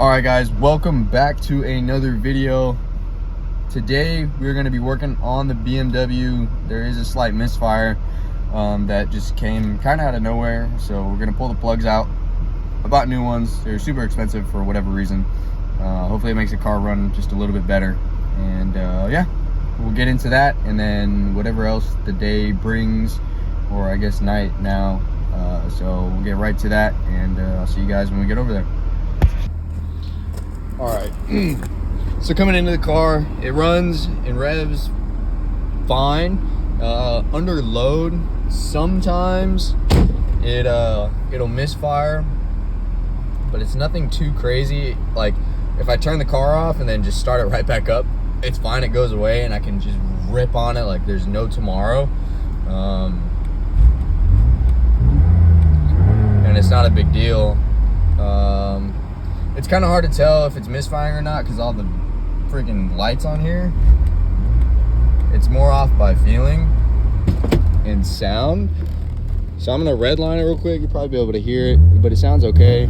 All right guys, welcome back to another video. Today we're going to be working on the BMW. There is a slight misfire that just came kind of out of nowhere, so we're going to pull the plugs out. I bought new ones. They're super expensive for whatever reason. Hopefully it makes the car run just a little bit better, and yeah, we'll get into that, and then whatever else the day brings, or I guess night now. So we'll get right to that, and I'll see you guys when we get over there. All right, so coming into the car, it runs and revs fine. Under load, sometimes it'll misfire, but it's nothing too crazy. Like if I turn the car off and then just start it right back up, it's fine. It goes away and I can just rip on it like there's no tomorrow. And it's not a big deal. It's kind of hard to tell if it's misfiring or not because all the freaking lights on here. It's more off by feeling and sound. So I'm gonna redline it real quick. You'll probably be able to hear it, but it sounds okay.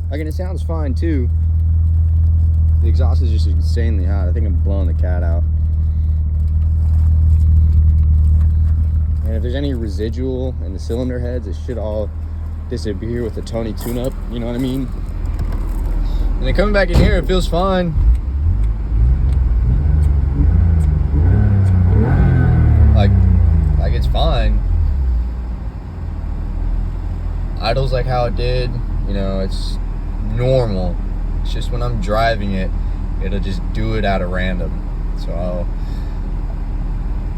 Like, and it sounds fine too. The exhaust is just insanely hot. I think I'm blowing the cat out. And if there's any residual in the cylinder heads, it should all disappear with the Tony tune-up, you know what I mean? And then coming back in here, it feels fine. Like it's fine. Idles like how it did, you know, it's normal. It's just when I'm driving it, it'll just do it out of random. So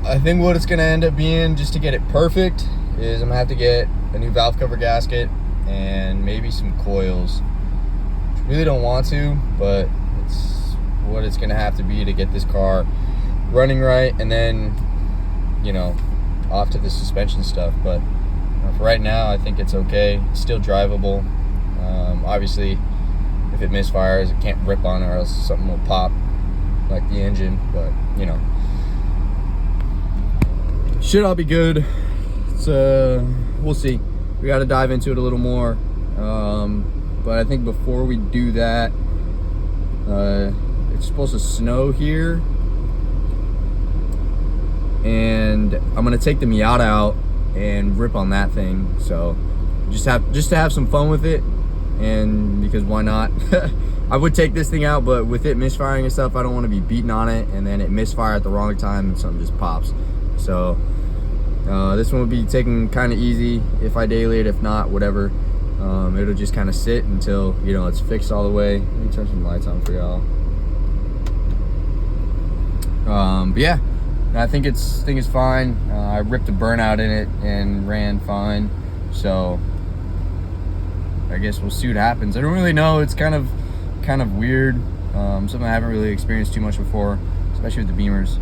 I think what it's gonna end up being, just to get it perfect, is I'm gonna have to get a new valve cover gasket and maybe some coils. I really don't want to, but it's what it's gonna have to be to get this car running right, and then, you know, off to the suspension stuff. But for right now, I think it's okay. It's still drivable. Obviously, if it misfires, it can't rip on it, or else something will pop, like the engine. But you know, should all be good. It's we'll see. We got to dive into it a little more. But I think before we do that, it's supposed to snow here, and I'm gonna take the Miata out and rip on that thing. So just to have some fun with it, and because why not? I would take this thing out, but with it misfiring and stuff, I don't want to be beating on it and then it misfire at the wrong time and something just pops. So this one will be taken kind of easy if I daily it. If not, whatever. It'll just kind of sit until, you know, it's fixed all the way. Let me turn some lights on for y'all. But yeah, I think it's fine. I ripped a burnout in it and ran fine. So I guess we'll see what happens. I don't really know. It's kind of weird. Something I haven't really experienced too much before, especially with the Beamers.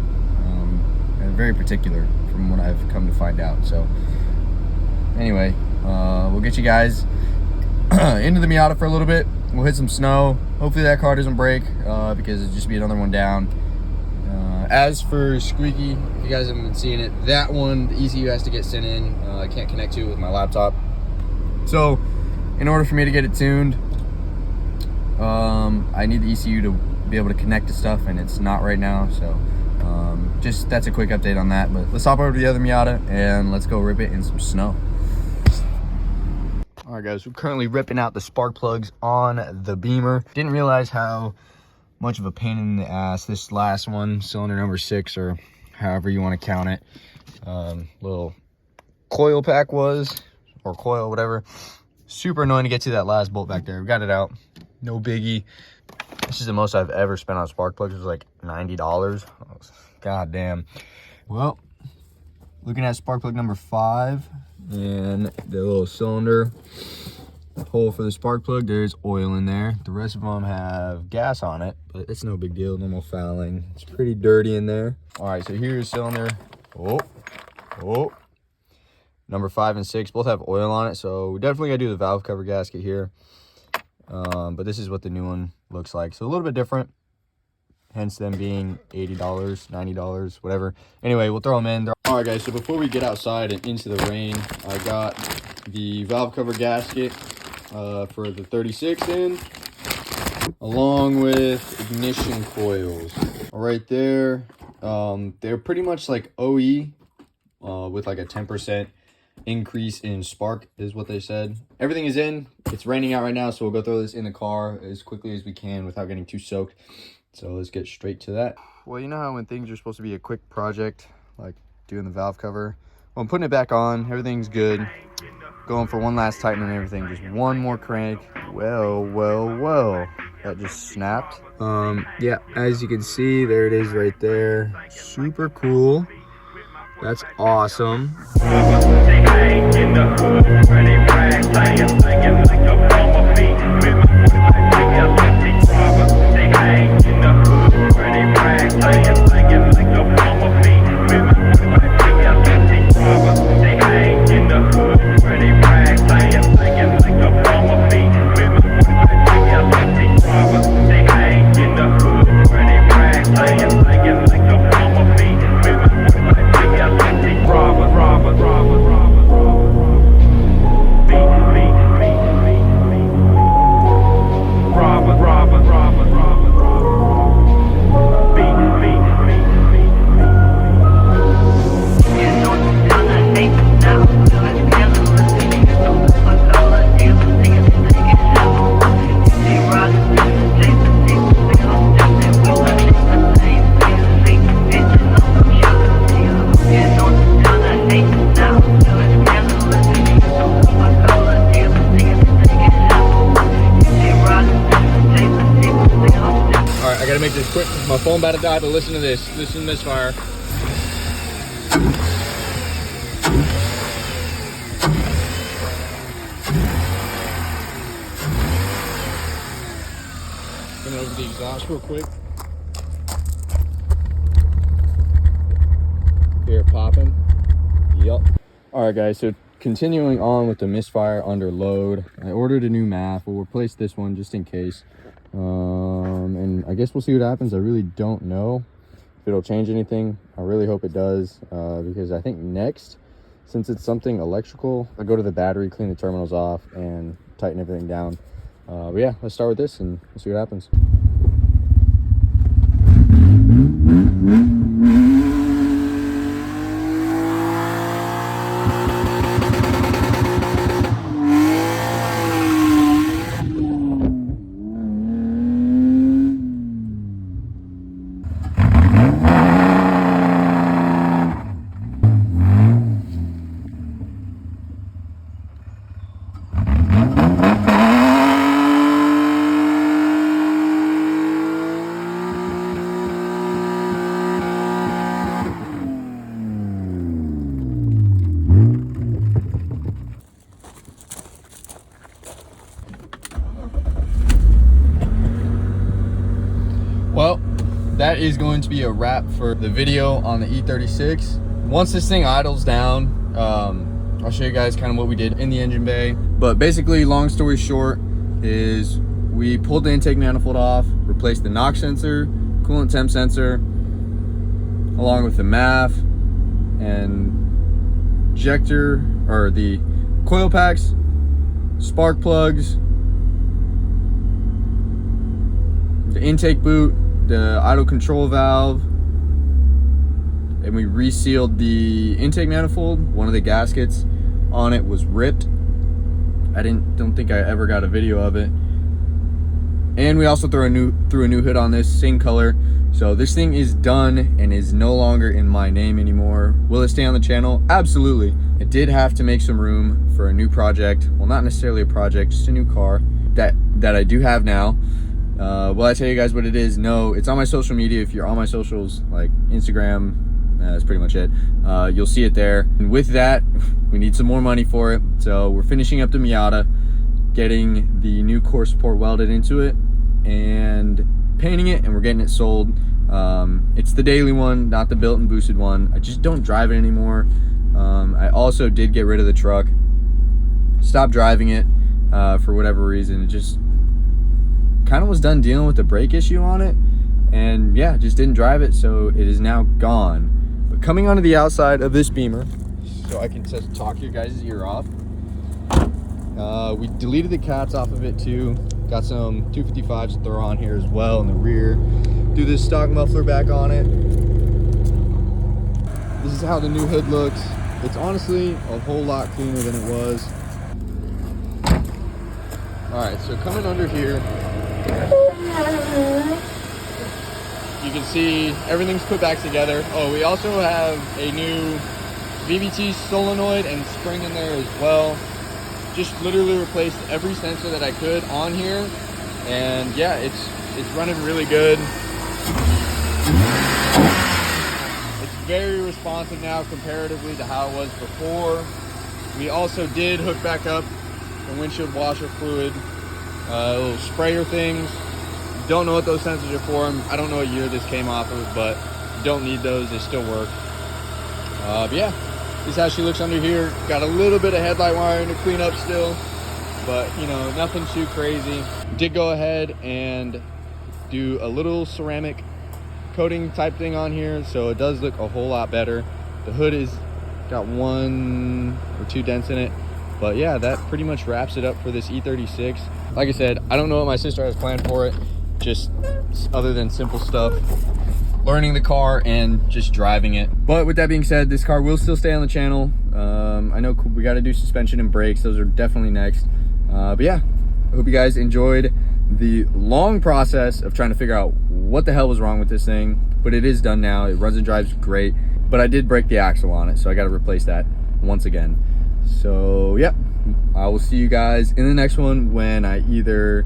And very particular from what I've come to find out. So anyway, we'll get you guys into the Miata for a little bit. We'll hit some snow. Hopefully that car doesn't break, because it'd just be another one down. As for Squeaky, if you guys haven't been seeing it, that one, the ECU has to get sent in. I can't connect to it with my laptop. So in order for me to get it tuned, I need the ECU to be able to connect to stuff, and it's not right now. So just that's a quick update on that. But let's hop over to the other Miata and let's go rip it in some snow. All right guys, we're currently ripping out the spark plugs on the Beamer. Didn't realize how much of a pain in the ass this last one, cylinder number 6, or however you want to count it, little coil pack was, or coil, whatever. Super annoying to get to that last bolt back there. We got it out, no biggie. This is the most I've ever spent on spark plugs. It was like $90. God damn. Well, looking at spark plug number 5 and the little cylinder hole for the spark plug, there's oil in there. The rest of them have gas on it, but it's no big deal. Normal fouling. It's pretty dirty in there. All right, so here's cylinder. Oh, number 5 and 6 both have oil on it, so we definitely gotta do the valve cover gasket here. But this is what the new one looks like. So a little bit different, hence them being $80, $90, whatever. Anyway, we'll throw them in. All right, guys, so before we get outside and into the rain, I got the valve cover gasket for the 36 in, along with ignition coils. Right there, they're pretty much like OE with like a 10% increase in spark is what they said. Everything is in. It's raining out right now, so we'll go throw this in the car as quickly as we can without getting too soaked. So let's get straight to that. Well, you know how when things are supposed to be a quick project, like doing the valve cover, well, I'm putting it back on, everything's good, going for one last tighten and everything, just one more crank. Well, that just snapped. Yeah, as you can see, there it is right there. Super cool. That's awesome. I gotta make this quick. My phone about to die, but listen to this. Listen to this fire. Gonna open the exhaust real quick. Hear it popping. Yup. All right, guys. So continuing on with the misfire under load, I ordered a new MAF. We'll replace this one just in case. And I guess we'll see what happens. I really don't know if it'll change anything. I really hope it does, because I think next, since it's something electrical, I'll go to the battery, clean the terminals off, and tighten everything down. But yeah, let's start with this and we'll see what happens. Well, that is going to be a wrap for the video on the E36. Once this thing idles down, I'll show you guys kind of what we did in the engine bay. But basically, long story short, is we pulled the intake manifold off, replaced the knock sensor, coolant temp sensor, along with the MAF and injector, or the coil packs, spark plugs, the intake boot, the idle control valve, and we resealed the intake manifold. One of the gaskets on it was ripped. I don't think I ever got a video of it. And we also threw a new hood on this, same color. So this thing is done and is no longer in my name anymore. Will it stay on the channel? Absolutely. I did have to make some room for a new project. Well, not necessarily a project, just a new car that I do have now. Will I tell you guys what it is? No, it's on my social media. If you're on my socials, like Instagram, that's pretty much it. You'll see it there. And with that, we need some more money for it. So we're finishing up the Miata, getting the new core support welded into it, and painting it, and we're getting it sold. It's the daily one, not the built and boosted one. I just don't drive it anymore. I also did get rid of the truck, stopped driving it for whatever reason. It just kind of was done dealing with the brake issue on it, and yeah, just didn't drive it, so it is now gone. But coming onto the outside of this Beamer, so I can just talk your guys' ear off. We deleted the cats off of it too. Got some 255s to throw on here as well in the rear. Do this stock muffler back on it. This is how the new hood looks. It's honestly a whole lot cleaner than it was. All right, so coming under here, you can see everything's put back together. Oh, we also have a new VVT solenoid and spring in there as well. Just literally replaced every sensor that I could on here, and yeah, it's running really good. It's very responsive now comparatively to how it was before. We also did hook back up the windshield washer fluid, little sprayer things. Don't know what those sensors are for. I don't know what year this came off of, but you don't need those, they still work. But yeah, this is how she looks under here. Got a little bit of headlight wiring to clean up still, but you know, nothing too crazy. Did go ahead and do a little ceramic coating type thing on here, so it does look a whole lot better. The hood is got 1 or 2 dents in it, but yeah, that pretty much wraps it up for this E36. Like I said, I don't know what my sister has planned for it, just other than simple stuff, learning the car and just driving it. But with that being said, this car will still stay on the channel. I know we got to do suspension and brakes, those are definitely next. But yeah, I hope you guys enjoyed the long process of trying to figure out what the hell was wrong with this thing, but it is done now. It runs and drives great, but I did break the axle on it, so I got to replace that once again. So yeah, I will see you guys in the next one when I either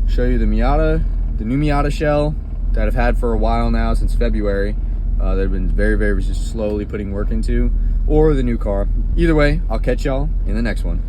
show you the Miata, the new Miata shell that I've had for a while now, since February, that I've been very just slowly putting work into, or the new car. Either way, I'll catch y'all in the next one.